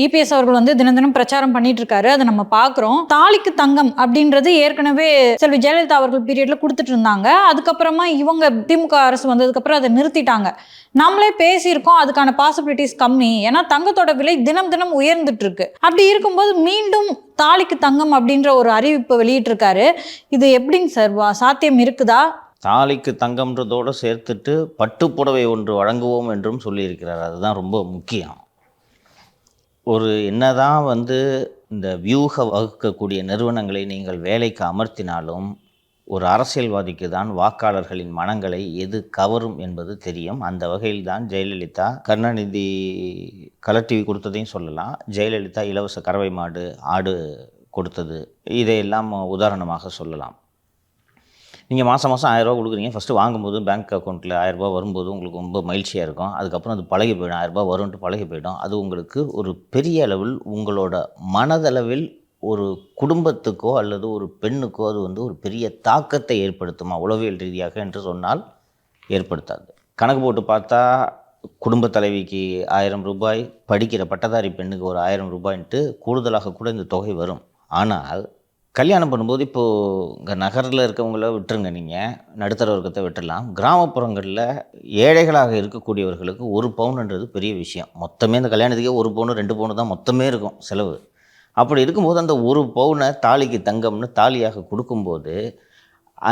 EPS அவர்கள் வந்து தினம் தினம் பிரச்சாரம் பண்ணிட்டு இருக்காரு, அதை நம்ம பார்க்குறோம். தாலிக்கு தங்கம் அப்படின்றது ஏற்கனவே செல்வி ஜெயலலிதா அவர்கள் பீரியட்ல கொடுத்துட்டு இருந்தாங்க. அதுக்கப்புறமா இவங்க திமுக அரசு வந்ததுக்கப்புறம் அதை நிறுத்திட்டாங்க. நம்மளே பேசியிருக்கோம், அதுக்கான பாசிபிலிட்டிஸ் கம்மி. ஏன்னா தங்கத்தோட விலை தினம் தினம் உயர்ந்துட்டு இருக்கு. அப்படி இருக்கும்போது மீண்டும் தாலிக்கு தங்கம் அப்படின்ற ஒரு அறிவிப்பு வெளியிட்டிருக்காரு. இது எப்படிங்க சார், சாத்தியம் இருக்குதா? தாலிக்கு தங்கம்ன்றதோடு சேர்த்துட்டு பட்டுப்புடவை ஒன்று வழங்குவோம் என்றும் சொல்லியிருக்கிறார். அதுதான் ரொம்ப முக்கியம். ஒரு என்னதான் இந்த வியூக வகுக்கக்கூடிய நிறுவனங்களை நீங்கள் வேலைக்கு அமர்த்தினாலும் ஒரு அரசியல்வாதிக்கு தான் வாக்காளர்களின் மனங்களை எது கவரும் என்பது தெரியும். அந்த வகையில் தான் ஜெயலலிதா கருணாநிதி கலர் டிவி கொடுத்ததையும் சொல்லலாம். ஜெயலலிதா இலவச கறவை மாடு ஆடு கொடுத்தது, இதையெல்லாம் உதாரணமாக சொல்லலாம். நீங்கள் மாதம் 1000 ரூபா கொடுக்குறீங்க. ஃபஸ்ட்டு வாங்கும்போது பேங்க் அக்கௌண்ட்டில் 1000 ரூபா வரும்போது உங்களுக்கு ரொம்ப மகிழ்ச்சியாக இருக்கும். அதுக்கப்புறம் அது பழகி போயிடும். 1000 ரூபா வரும்ன்ட்டு பழகி போயிடும். அது உங்களுக்கு ஒரு பெரிய அளவில் உங்களோட மனதளவில் ஒரு குடும்பத்துக்கோ அல்லது ஒரு பெண்ணுக்கோ அது ஒரு பெரிய தாக்கத்தை ஏற்படுத்துமா உளவியல் ரீதியாக என்று சொன்னால் ஏற்படுத்தாது. கணக்கு போட்டு பார்த்தா குடும்ப தலைவிக்கு 1000 ரூபாய், படிக்கிற பட்டதாரி பெண்ணுக்கு ஒரு 1000 ரூபாய்ன்ட்டு கூடுதலாக கூட இந்த தொகை வரும். ஆனால் கல்யாணம் பண்ணும்போது இப்போது இங்கே நகரில் இருக்கவங்கள விட்டுருங்க, நீங்கள் நடுத்தர வர்க்கத்தை விட்டுடலாம். கிராமப்புறங்களில் ஏழைகளாக இருக்கக்கூடியவர்களுக்கு 1 பவுன்ன்றது பெரிய விஷயம். மொத்தமே இந்த கல்யாணத்துக்கே 1 பவுன் 2 பவுன் தான் மொத்தமே இருக்கும் செலவு. அப்படி இருக்கும்போது அந்த 1 பவுனை தாலிக்கு தங்கம்னு தாலியாக கொடுக்கும்போது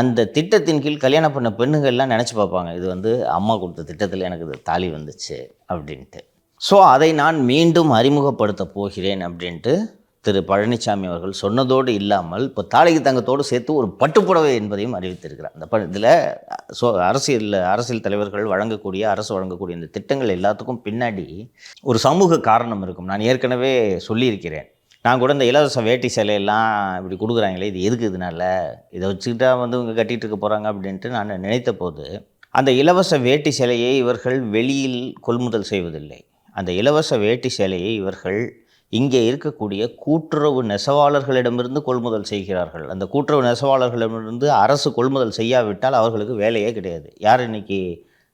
அந்த திட்டத்தின் கீழ் கல்யாணம் பண்ண பெண்ணுங்கள்லாம் நினச்சி பார்ப்பாங்க, இது அம்மா கொடுத்த திட்டத்தில் எனக்கு இது தாலி வந்துச்சு அப்படின்ட்டு. ஸோ அதை நான் மீண்டும் அறிமுகப்படுத்த போகிறேன் அப்படின்ட்டு திரு பழனிசாமி அவர்கள் சொன்னதோடு இல்லாமல் இப்போ தாலிக்கு தங்கத்தோடு சேர்த்து ஒரு பட்டுப்புடவை என்பதையும் அறிவித்திருக்கிறார். அந்த இதில் அரசியல் தலைவர்கள் வழங்கக்கூடிய, அரசு வழங்கக்கூடிய இந்த திட்டங்கள் எல்லாத்துக்கும் பின்னாடி ஒரு சமூக காரணம் இருக்கும். நான் ஏற்கனவே சொல்லியிருக்கிறேன். நான் கூட இந்த இலவச வேட்டி சேலையெல்லாம் இப்படி கொடுக்குறாங்களே, இது எதுக்கு, இதனால இதை வச்சுக்கிட்டா இவங்க கட்டிகிட்டு இருக்க போகிறாங்க அப்படின்ட்டு நான் நினைத்த போது, அந்த இலவச வேட்டி சேலையை இவர்கள் வெளியில் கொள்முதல் செய்வதில்லை. அந்த இலவச வேட்டி சேலையை இவர்கள் இங்கே இருக்கக்கூடிய கூட்டுறவு நெசவாளர்களிடமிருந்து கொள்முதல் செய்கிறார்கள். அந்த கூட்டுறவு நெசவாளர்களிடமிருந்து அரசு கொள்முதல் செய்யாவிட்டால் அவர்களுக்கு வேலையே கிடையாது. யார் இன்றைக்கி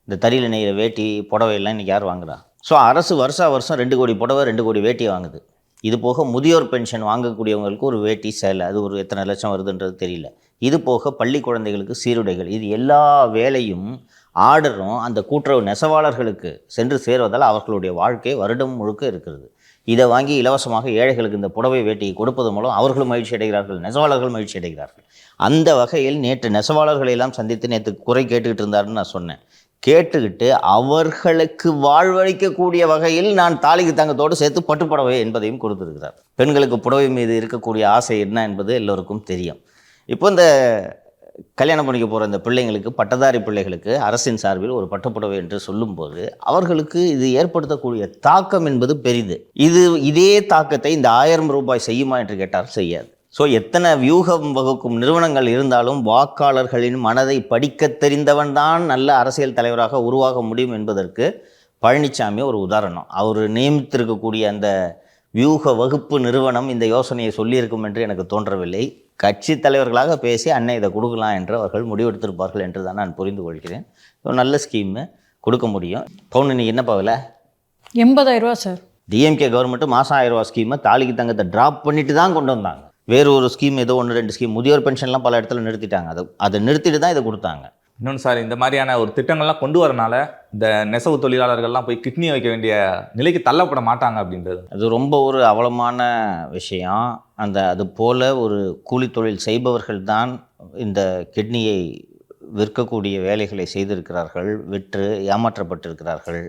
இந்த தறியில் நெய்கிற வேட்டி புடவையெல்லாம் இன்றைக்கி யார் வாங்குறா? ஸோ அரசு வருஷம் 2 கோடி புடவை 2 கோடி வேட்டி வாங்குது. இது போக முதியோர் பென்ஷன் வாங்கக்கூடியவங்களுக்கு ஒரு வேட்டி சேலை, அது ஒரு எத்தனை லட்சம் வருதுன்றது தெரியல. இது போக பள்ளி குழந்தைகளுக்கு சீருடைகள், இது எல்லா வேலையும் ஆர்டரும் அந்த கூட்டுறவு நெசவாளர்களுக்கு சென்று சேருவதால் அவர்களுடைய வாழ்க்கை வருடம் முழுக்க இருக்கிறது. இதை வாங்கி இலவசமாக ஏழைகளுக்கு இந்த புடவை வேட்டியை கொடுப்பது மூலம் அவர்களும் மகிழ்ச்சி அடைகிறார்கள், நெசவாளர்கள் மகிழ்ச்சி அடைகிறார்கள். அந்த வகையில் நேற்று நெசவாளர்களை எல்லாம் சந்தித்து நேற்று குறை கேட்டுக்கிட்டு இருந்தாருன்னு நான் சொன்னேன். கேட்டுக்கிட்டு அவர்களுக்கு வாழ்வளிக்கக்கூடிய வகையில் நான் தாலிக்கு தங்கத்தோடு சேர்த்து பட்டுப்புடவை என்பதையும் கொடுத்துருக்கிறார். பெண்களுக்கு புடவை மீது இருக்கக்கூடிய ஆசை என்ன என்பது எல்லோருக்கும் தெரியும். இப்போ இந்த கல்யாணம் பண்ணிக்க போகிற இந்த பிள்ளைங்களுக்கு, பட்டதாரி பிள்ளைகளுக்கு அரசின் சார்பில் ஒரு பட்டுப்புடவை என்று சொல்லும்போது அவர்களுக்கு இது ஏற்படுத்தக்கூடிய தாக்கம் என்பது பெரிது. இதே தாக்கத்தை இந்த 1000 ரூபாய் செய்யுமா என்று கேட்டால் செய்யாது. ஸோ எத்தனை வியூகம் வகுக்கும் நிறுவனங்கள் இருந்தாலும் வாக்காளர்களின் மனதை படிக்க தெரிந்தவன் தான் நல்ல அரசியல் தலைவராக உருவாக முடியும் என்பதற்கு பழனிசாமி ஒரு உதாரணம். அவர் நியமித்திருக்கக்கூடிய அந்த வியூக வகுப்பு நிறுவனம் இந்த யோசனையை சொல்லியிருக்கும் என்று எனக்கு தோன்றவில்லை. கட்சி தலைவர்களாக பேசி அன்னை இதை கொடுக்கலாம் என்று அவர்கள் முடிவெடுத்திருப்பார்கள் என்று தான் நான் புரிந்து கொள்கிறேன். நல்ல ஸ்கீமு கொடுக்க முடியும். பவுன் இன்னைக்கு என்ன பாவல 80,000 ரூபா சார். டிஎம்கே கவர்மெண்ட்டு மாதம் 1000 ரூபா ஸ்கீமை தாலிக்கு தங்கத்தை ட்ராப் பண்ணிட்டு தான் கொண்டு வந்தாங்க. வேறு ஒரு ஸ்கீம் ஏதோ 1-2 ஸ்கீம், முதியோர் பென்ஷன்லாம் பல இடத்துல நிறுத்திட்டாங்க. அதை நிறுத்திட்டு தான் இதை கொடுத்தாங்க. இன்னொன்று சார், இந்த மாதிரியான ஒரு திட்டங்கள்லாம் கொண்டு வரனால இந்த நெசவு தொழிலாளர்கள்லாம் போய் கிட்னி வைக்க வேண்டிய நிலைக்கு தள்ளப்பட மாட்டாங்க அப்படின்றது அது ரொம்ப ஒரு அவலமான விஷயம். அது போல் ஒரு கூலி தொழில் செய்பவர்கள் தான் இந்த கிட்னியை விற்கக்கூடிய வேலைகளை செய்திருக்கிறார்கள், விற்று ஏமாற்றப்பட்டிருக்கிறார்கள்.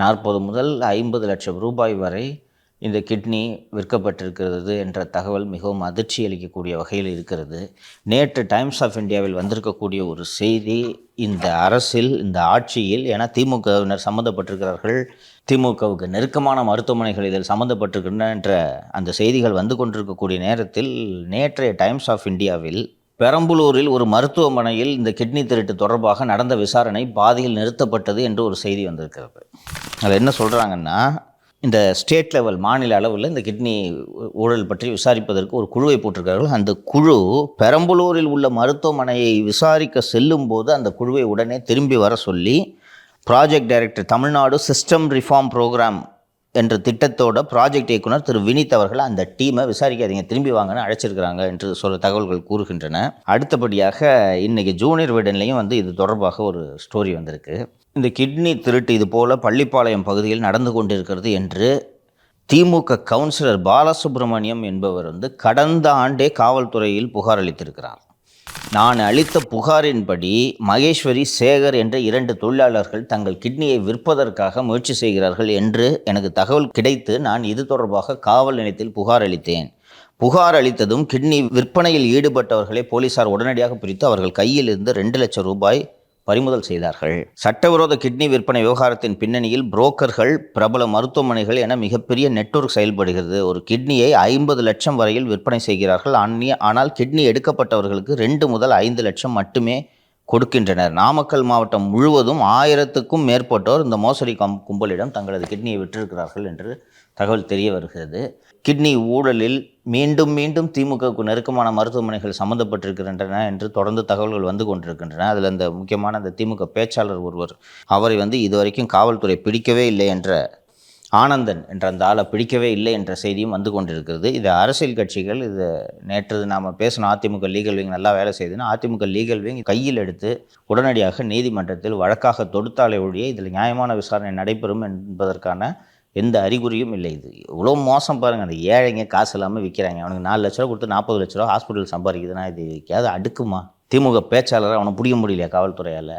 40 முதல் 50 லட்சம் ரூபாய் வரை இந்த கிட்னி விற்கப்பட்டிருக்கிறது என்ற தகவல் மிகவும் அதிர்ச்சி அளிக்கக்கூடிய வகையில் இருக்கிறது. நேற்று டைம்ஸ் ஆஃப் இந்தியாவில் வந்திருக்கக்கூடிய ஒரு செய்தி, இந்த அரசில், இந்த ஆட்சியில், ஏன்னா திமுகவினர் சம்மந்தப்பட்டிருக்கிறார்கள், திமுகவுக்கு நெருக்கமான மருத்துவமனைகள் இதில் சம்மந்தப்பட்டிருக்கின்றன என்ற அந்த செய்திகள் வந்து கொண்டிருக்கக்கூடிய நேரத்தில் நேற்றைய டைம்ஸ் ஆஃப் இந்தியாவில் பெரம்பலூரில் ஒரு மருத்துவமனையில் இந்த கிட்னி திருட்டு தொடர்பாக நடந்த விசாரணை பாதியில் நிறுத்தப்பட்டது என்று ஒரு செய்தி வந்திருக்கிறது. அது என்ன சொல்கிறாங்கன்னா, இந்த ஸ்டேட் லெவல், மாநில அளவில் இந்த கிட்னி ஊழல் பற்றி விசாரிப்பதற்கு ஒரு குழுவை போட்டிருக்கிறார்கள். அந்த குழு பெரம்பலூரில் உள்ள மருத்துவமனையை விசாரிக்க செல்லும் போது அந்த குழுவை உடனே திரும்பி வர சொல்லி project director, Tamil Nadu system reform program என்ற திட்டத்தோட ப்ராஜெக்ட் இயக்குனர் திரு வினித் அவர்கள் அந்த டீமை விசாரிக்காதீங்க, திரும்பி வாங்கன்னு அழைச்சிருக்கிறாங்க என்று தகவல்கள் கூறுகின்றன. அடுத்தபடியாக இன்றைக்கி ஜூனியர் விடன்லையும் வந்து இது தொடர்பாக ஒரு ஸ்டோரி வந்திருக்கு. இந்த கிட்னி திருட்டு இது போல் பள்ளிப்பாளையம் பகுதியில் நடந்து கொண்டிருக்கிறது என்று திமுக கவுன்சிலர் பாலசுப்ரமணியம் என்பவர் வந்து கடந்த ஆண்டே காவல்துறையில் புகார் அளித்திருக்கிறார். நான் அளித்த புகாரின்படி மகேஸ்வரி, சேகர் என்ற 2 தொழிலாளர்கள் தங்கள் கிட்னியை விற்பதற்காக முயற்சி செய்கிறார்கள் என்று எனக்கு தகவல் கிடைத்து நான் இது தொடர்பாக காவல் நிலையத்தில் புகார் அளித்தேன். புகார் அளித்ததும் கிட்னி விற்பனையில் ஈடுபட்டவர்களை போலீசார் உடனடியாக பிடித்து அவர்கள் கையில் இருந்து 2 லட்சம் ரூபாய் பறிமுதல் செய்தார்கள். சட்டவிரோத கிட்னி விற்பனை விவகாரத்தின் பின்னணியில் புரோக்கர்கள், பிரபல மருத்துவமனைகள் என மிகப்பெரிய நெட்வொர்க் செயல்படுகிறது. ஒரு கிட்னியை 50 லட்சம் வரையில் விற்பனை செய்கிறார்கள். ஆனால் கிட்னி எடுக்கப்பட்டவர்களுக்கு 2 முதல் 5 லட்சம் மட்டுமே கொடுக்கின்றனர். நாமக்கல் மாவட்டம் முழுவதும் 1000க்கும் மேற்பட்டோர் இந்த மோசடி கும்பலிடம் தங்களது கிட்னியை விற்றிருக்கிறார்கள் என்று தகவல் தெரிய வருகிறது. கிட்னி ஊழலில் மீண்டும் மீண்டும் திமுகவுக்கு நெருக்கமான மருத்துவமனைகள் சம்மந்தப்பட்டிருக்கின்றன என்று தொடர்ந்து தகவல்கள் வந்து கொண்டிருக்கின்றன. அதில் அந்த முக்கியமான அந்த திமுக பேச்சாளர் ஒருவர், அவரை வந்து இதுவரைக்கும் காவல்துறை பிடிக்கவே இல்லை என்ற ஆனந்தன் என்ற அந்த ஆளை பிடிக்கவே இல்லை என்ற செய்தியும் வந்து கொண்டிருக்கிறது. இது அரசியல் கட்சிகள், இது நேற்று நாம் பேசின அதிமுக லீகல் விங் நல்லா வேலை செய்யுதுன்னா அதிமுக லீகல் விங் கையில் எடுத்து உடனடியாக நீதிமன்றத்தில் வழக்காக தொடுத்தாலே ஒழிய இதில் நியாயமான விசாரணை நடைபெறும் என்பதற்கான எந்த அறிகுறியும் இல்லை. இது இவ்வளோ மோசம் பாருங்கள். அந்த ஏழைங்க காசு இல்லாமல் விற்கிறாங்க. அவனுக்கு 4 லட்ச ரூபா கொடுத்து 40 லட்ச ரூபா ஹாஸ்பிட்டல் சம்பாதிக்குதுன்னா இது விற்காது அடுக்குமா? திமுக பேச்சாளரை அவனை பிடிக்க முடியலையா காவல்துறையால்?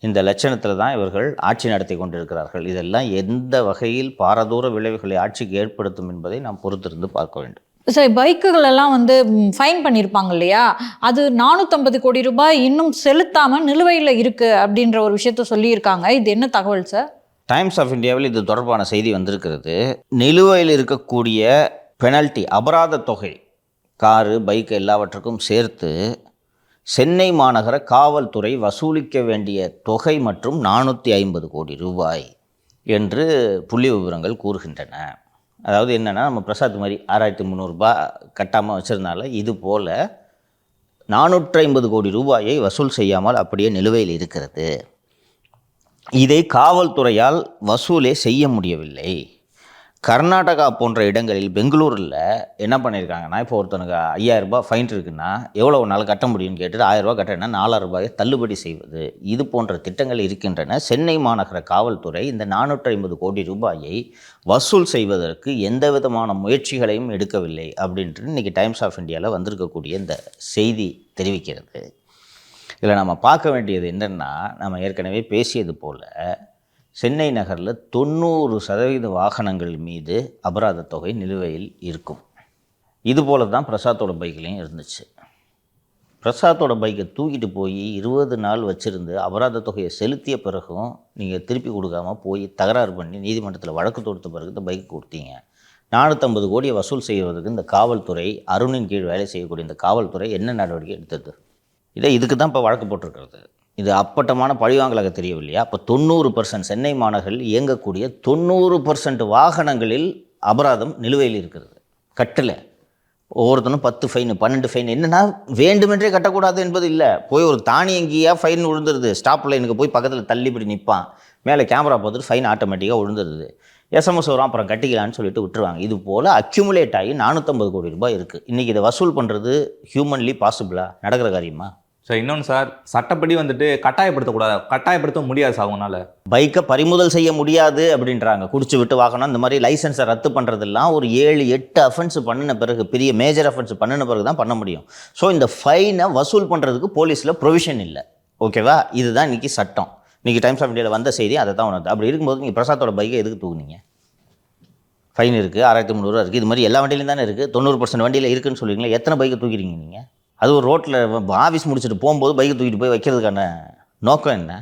இந்த லட்சணத்தில் தான் இவர்கள் ஆட்சி நடத்தி கொண்டிருக்கிறார்கள். இதெல்லாம் எந்த வகையில் பாரதூர விளைவுகளை ஆட்சிக்கு ஏற்படுத்தும் என்பதை நாம் பொறுத்திருந்து பார்க்க வேண்டும். சரி, பைக்குகள் எல்லாம் வந்து ஃபைன் பண்ணியிருப்பாங்க இல்லையா, அது 450 கோடி ரூபாய் இன்னும் செலுத்தாமல் நிலுவையில் இருக்குது அப்படின்ற ஒரு விஷயத்த சொல்லியிருக்காங்க. இது என்ன தகவல் சார்? டைம்ஸ் ஆஃப் இந்தியாவில் இது தொடர்பான செய்தி வந்திருக்கிறது. நிலுவையில் இருக்கக்கூடிய பெனல்ட்டி, அபராத தொகை, காரு, பைக்கு எல்லாவற்றுக்கும் சேர்த்து சென்னை மாநகர காவல்துறை வசூலிக்க வேண்டிய தொகை மற்றும் 450 கோடி ரூபாய் என்று புள்ளி விவரங்கள் கூறுகின்றன. அதாவது என்னென்னா, நம்ம பிரசாத் மாதிரி 6300 ரூபாய் கட்டாமல் வச்சுருந்தால இது போல் 450 கோடி ரூபாயை வசூல் செய்யாமல் அப்படியே நிலுவையில் இருக்கிறது. இதை காவல்துறையால் வசூலே செய்ய முடியவில்லை. கர்நாடகா போன்ற இடங்களில், பெங்களூரில் என்ன பண்ணியிருக்காங்கன்னா, இப்போ ஒருத்தனுக்கு 5000 ரூபாய் ஃபைன் இருக்குன்னா எவ்வளோ நாள் கட்ட முடியும்னு கேட்டுட்டு 1000 ரூபாய் கட்டினா 4000 ரூபாயை தள்ளுபடி செய்வது, இது போன்ற திட்டங்கள் இருக்கின்றன. சென்னை மாநகர காவல்துறை இந்த 450 கோடி ரூபாயை வசூல் செய்வதற்கு எந்த விதமான முயற்சிகளையும் எடுக்கவில்லை அப்படின்ட்டு இன்றைக்கி டைம்ஸ் ஆஃப் இந்தியாவில் வந்திருக்கக்கூடிய இந்த செய்தி தெரிவிக்கிறது. இதில் நம்ம பார்க்க வேண்டியது என்னென்னா, நம்ம ஏற்கனவே பேசியது போல் சென்னை நகரில் 90% வாகனங்கள் மீது அபராத தொகை நிலுவையில் இருக்கும். இதுபோல தான் பிரசாத்தோட பைக்லேயும் இருந்துச்சு. பிரசாத்தோட பைக்கை தூக்கிட்டு போய் 20 நாள் வச்சுருந்து அபராத தொகையை செலுத்திய பிறகும் நீங்கள் திருப்பி கொடுக்காம போய் தகராறு பண்ணி நீதிமன்றத்தில் வழக்கு தொடுத்த பிறகு இந்த பைக்கு கொடுத்தீங்க. 450 கோடியை வசூல் செய்வதற்கு இந்த காவல்துறை, அருணின் கீழ் வேலை செய்யக்கூடிய இந்த காவல்துறை என்ன நடவடிக்கை எடுத்தது? இதுக்கு தான் இப்போ வழக்கு போட்டிருக்கிறது. இது அப்பட்டமான பழிவாங்கலாக தெரியவில்லையா? அப்போ 90% சென்னை மாநகரில் இயங்கக்கூடிய 90% வாகனங்களில் அபராதம் நிலுவையில் இருக்கிறது. கட்டலை. ஒவ்வொருத்தனும் 10 ஃபைனு 12 ஃபைன். என்னென்னா, வேண்டுமென்றே கட்டக்கூடாது என்பது இல்லை. போய் ஒரு தானியங்கியாக ஃபைன் விழுந்துருது. ஸ்டாப் லைனுக்கு போய் பக்கத்தில் தள்ளிப்படி நிற்பான், மேலே கேமரா பார்த்துட்டு ஃபைன் ஆட்டோமேட்டிக்காக விழுந்துருது. எஸ்எம்எஸ் வரும், அப்புறம் கட்டிக்கலான்னு சொல்லிட்டு விட்டுருவாங்க. இது போல் அக்யூமுலேட் ஆகி 450 கோடி ரூபாய் இருக்குது. இன்றைக்கி இதை வசூல் பண்ணுறது ஹியூமன்லி பாசிபிளா? நடக்கிற காரியமா? சார் இன்னொன்று சார், சட்டப்படி வந்துட்டு கட்டாயப்படுத்த முடியாது சார். அவங்களால பைக்கை பறிமுதல் செய்ய முடியாது அப்படின்றாங்க. குடிச்சு விட்டு வாகனம் இந்த மாதிரி லைசன்ஸை ரத்து பண்ணுறதெல்லாம் ஒரு 7-8 அஃபென்ஸ் பண்ணின பிறகு, பெரிய மேஜர் அஃபென்ஸ் பண்ணின பிறகு தான் பண்ண முடியும். ஸோ இந்த ஃபைனை வசூல் பண்ணுறதுக்கு போலீஸில் ப்ரொவிஷன் இல்லை. ஓகேவா? இதுதான் இன்றைக்கி சட்டம். இன்றைக்கி டைம்ஸ் ஆஃப் இந்தியாவில் வந்த செய்தி அதை தான் உணர்ந்து. அப்படி இருக்கும்போது நீங்கள் பிரசாத்தோட பைக்கை எதுக்கு தூக்குனீங்க? ஃபைன் இருக்குது, 6300 ரூபா இருக்குது. இது மாதிரி எல்லா வண்டியிலும் தானே இருக்குது. 90% வண்டியில் இருக்குதுன்னு சொல்லுவீங்களா? எத்தனை பைக்கை தூக்கிறீங்க நீங்கள்? அது ஒரு ரோட்டில் ஆஃபீஸ் முடிச்சுட்டு போகும்போது பைக்கை தூக்கிட்டு போய் வைக்கிறதுக்கான நோக்கம் என்ன?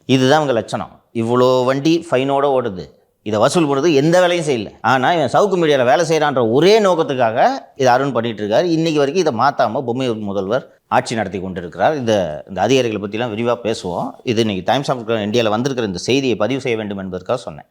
இதுதான் உங்கள் லட்சணம். இவ்வளோ வண்டி ஃபைனோடு ஓடுது, இதை வசூல் பண்ணுறது எந்த வேலையும் செய்யலை. ஆனால் இவன் சவுக்கு மீடியாவில் வேலை செய்கிறான்ற ஒரே நோக்கத்துக்காக இதை அருண் பண்ணிகிட்டு இருக்கார். இன்றைக்கி வரைக்கும் இதை மாற்றாமல் பொம்மை முதல்வர் ஆட்சி நடத்தி கொண்டு இருக்கிறார். இந்த அதிகாரிகளை பற்றிலாம் விரிவாக பேசுவோம். இது இன்றைக்கி டைம்ஸ் ஆஃப் இந்தியாவில் வந்திருக்கிற இந்த செய்தியை பதிவு செய்ய வேண்டும் என்பதற்காக சொன்னேன்.